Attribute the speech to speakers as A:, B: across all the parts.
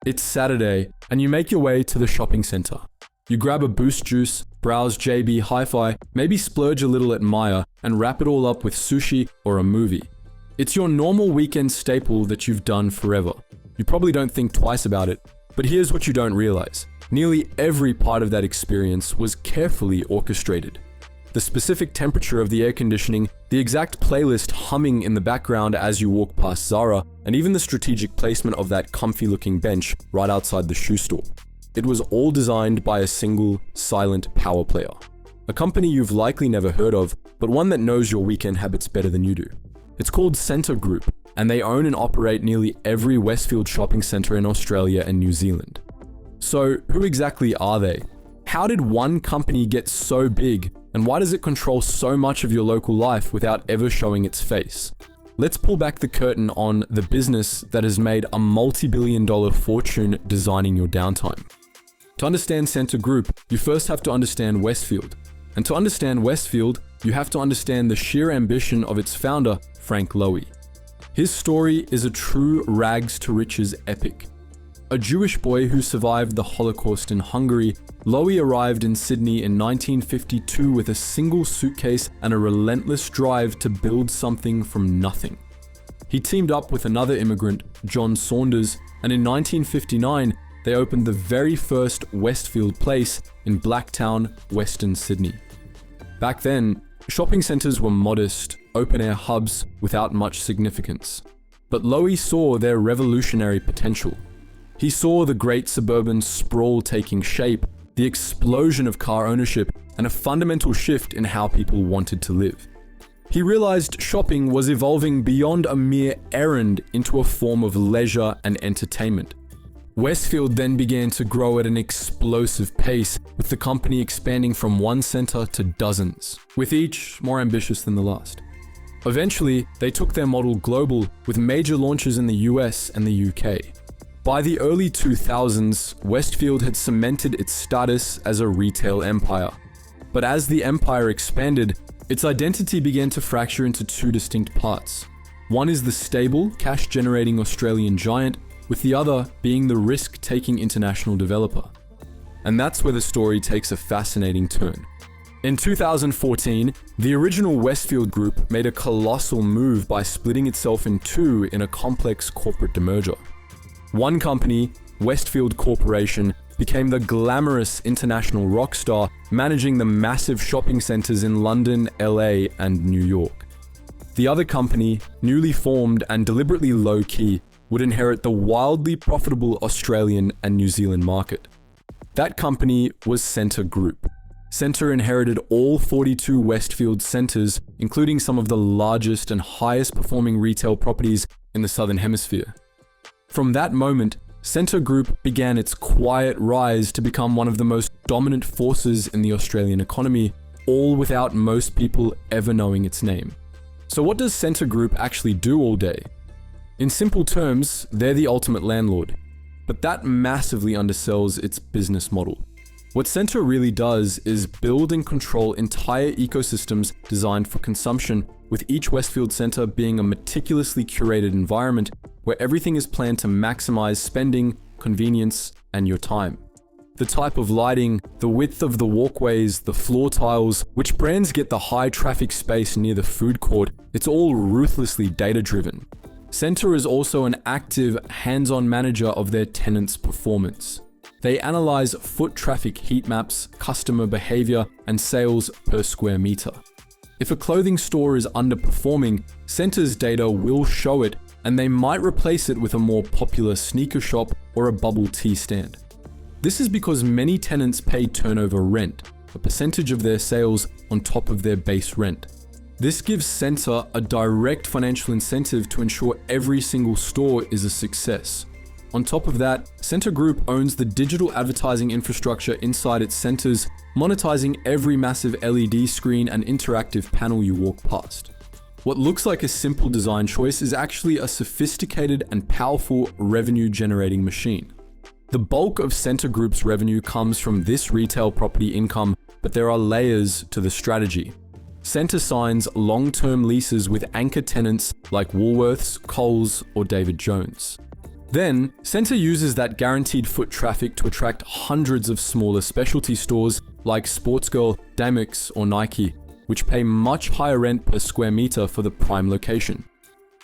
A: It's Saturday, and you make your way to the shopping centre. You grab a Boost juice, browse JB Hi-Fi, maybe splurge a little at Maya, and wrap it all up with sushi or a movie. It's your normal weekend staple that you've done forever. You probably don't think twice about it, but here's what you don't realize. Nearly every part of that experience was carefully orchestrated. The specific temperature of the air conditioning, the exact playlist humming in the background as you walk past Zara, and even the strategic placement of that comfy-looking bench right outside the shoe store. It was all designed by a single, silent power player. A company you've likely never heard of, but one that knows your weekend habits better than you do. It's called Scentre Group, and they own and operate nearly every Westfield shopping centre in Australia and New Zealand. So, who exactly are they? How did one company get so big, and why does it control so much of your local life without ever showing its face? Let's pull back the curtain on the business that has made a multi-billion-dollar fortune designing your downtime. To understand Scentre Group, you first have to understand Westfield. And to understand Westfield, you have to understand the sheer ambition of its founder, Frank Lowy. His story is a true rags to riches epic. A Jewish boy who survived the Holocaust in Hungary, Lowy arrived in Sydney in 1952 with a single suitcase and a relentless drive to build something from nothing. He teamed up with another immigrant, John Saunders, and in 1959, they opened the very first Westfield place in Blacktown, Western Sydney. Back then, shopping centres were modest, open-air hubs without much significance. But Lowy saw their revolutionary potential. He saw the great suburban sprawl taking shape, the explosion of car ownership, and a fundamental shift in how people wanted to live. He realized shopping was evolving beyond a mere errand into a form of leisure and entertainment. Westfield then began to grow at an explosive pace, with the company expanding from one centre to dozens, with each more ambitious than the last. Eventually, they took their model global, with major launches in the US and the UK. By the early 2000s, Westfield had cemented its status as a retail empire. But as the empire expanded, its identity began to fracture into two distinct parts. One is the stable, cash-generating Australian giant, with the other being the risk-taking international developer. And that's where the story takes a fascinating turn. In 2014, the original Westfield Group made a colossal move by splitting itself in two in a complex corporate demerger. One company, Westfield Corporation, became the glamorous international rock star, managing the massive shopping centres in London, LA, and New York. The other company, newly formed and deliberately low-key, would inherit the wildly profitable Australian and New Zealand market. That company was Scentre Group. Scentre inherited all 42 Westfield centres, including some of the largest and highest performing retail properties in the Southern Hemisphere. From that moment, Scentre Group began its quiet rise to become one of the most dominant forces in the Australian economy, all without most people ever knowing its name. So what does Scentre Group actually do all day? In simple terms, they're the ultimate landlord, but that massively undersells its business model. What Scentre really does is build and control entire ecosystems designed for consumption, with each Westfield centre being a meticulously curated environment where everything is planned to maximize spending, convenience, and your time. The type of lighting, the width of the walkways, the floor tiles, which brands get the high traffic space near the food court, it's all ruthlessly data-driven. Scentre is also an active, hands-on manager of their tenants' performance. They analyze foot traffic heat maps, customer behavior, and sales per square meter. If a clothing store is underperforming, Scentre's data will show it, and they might replace it with a more popular sneaker shop or a bubble tea stand. This is because many tenants pay turnover rent, a percentage of their sales on top of their base rent. This gives Scentre a direct financial incentive to ensure every single store is a success. On top of that, Scentre Group owns the digital advertising infrastructure inside its centres, monetizing every massive LED screen and interactive panel you walk past. What looks like a simple design choice is actually a sophisticated and powerful revenue-generating machine. The bulk of Scentre Group's revenue comes from this retail property income, but there are layers to the strategy. Scentre signs long-term leases with anchor tenants like Woolworths, Coles, or David Jones. Then, Scentre uses that guaranteed foot traffic to attract hundreds of smaller specialty stores like Sportsgirl, Damix, or Nike, which pay much higher rent per square meter for the prime location.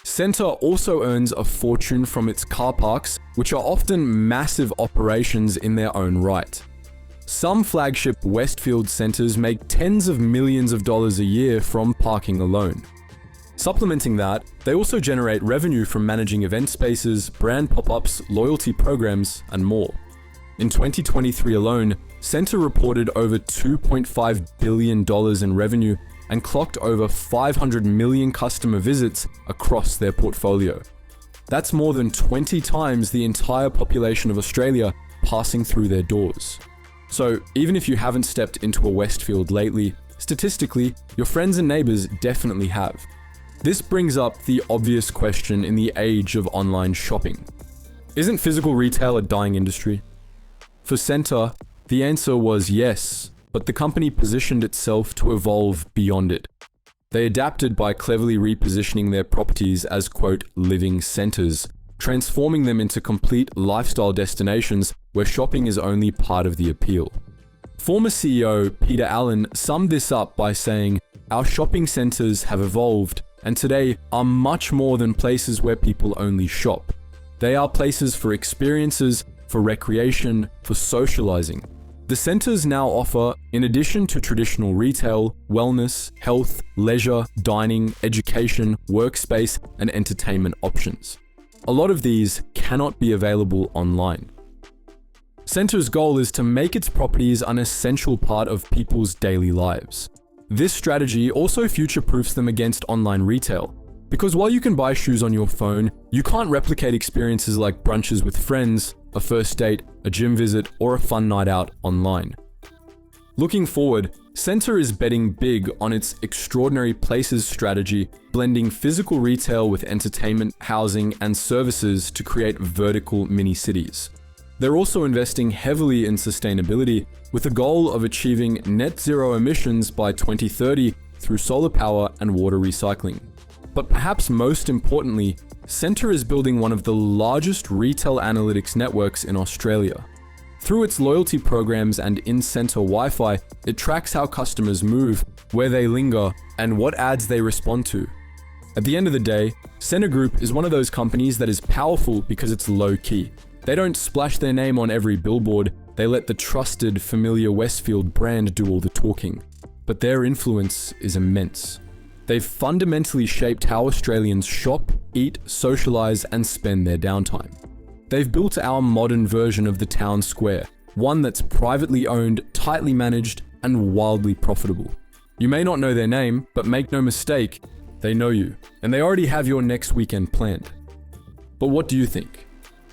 A: Scentre also earns a fortune from its car parks, which are often massive operations in their own right. Some flagship Westfield centers make tens of millions of dollars a year from parking alone. Supplementing that, they also generate revenue from managing event spaces, brand pop-ups, loyalty programs, and more. In 2023 alone, Scentre reported over $2.5 billion in revenue and clocked over 500 million customer visits across their portfolio. That's more than 20 times the entire population of Australia passing through their doors. So even if you haven't stepped into a Westfield lately, statistically, your friends and neighbors definitely have. This brings up the obvious question in the age of online shopping. Isn't physical retail a dying industry? For Scentre, the answer was yes, but the company positioned itself to evolve beyond it. They adapted by cleverly repositioning their properties as, quote, living centers, transforming them into complete lifestyle destinations where shopping is only part of the appeal. Former CEO Peter Allen summed this up by saying, "Our shopping centers have evolved and today are much more than places where people only shop. They are places for experiences, for recreation, for socializing." The centers now offer, in addition to traditional retail, wellness, health, leisure, dining, education, workspace, and entertainment options. A lot of these cannot be available online. Scentre's goal is to make its properties an essential part of people's daily lives. This strategy also future-proofs them against online retail, because while you can buy shoes on your phone, you can't replicate experiences like brunches with friends, a first date, a gym visit, or a fun night out online. Looking forward, Scentre is betting big on its extraordinary places strategy, blending physical retail with entertainment, housing, and services to create vertical mini-cities. They're also investing heavily in sustainability, with the goal of achieving net zero emissions by 2030 through solar power and water recycling. But perhaps most importantly, Scentre is building one of the largest retail analytics networks in Australia. Through its loyalty programs and in-center Wi-Fi, it tracks how customers move, where they linger, and what ads they respond to. At the end of the day, Scentre Group is one of those companies that is powerful because it's low-key. They don't splash their name on every billboard, they let the trusted, familiar Westfield brand do all the talking. But their influence is immense. They've fundamentally shaped how Australians shop, eat, socialize, and spend their downtime. They've built our modern version of the town square, one that's privately owned, tightly managed, and wildly profitable. You may not know their name, but make no mistake, they know you, and they already have your next weekend planned. But what do you think?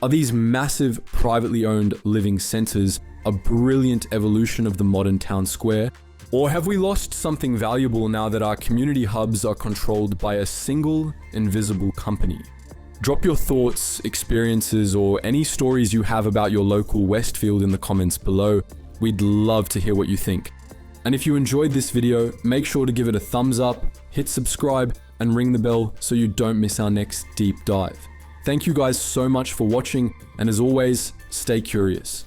A: Are these massive, privately owned living centers a brilliant evolution of the modern town square? Or have we lost something valuable now that our community hubs are controlled by a single, invisible company? Drop your thoughts, experiences, or any stories you have about your local Westfield in the comments below. We'd love to hear what you think. And if you enjoyed this video, make sure to give it a thumbs up, hit subscribe, and ring the bell so you don't miss our next deep dive. Thank you guys so much for watching, and as always, stay curious.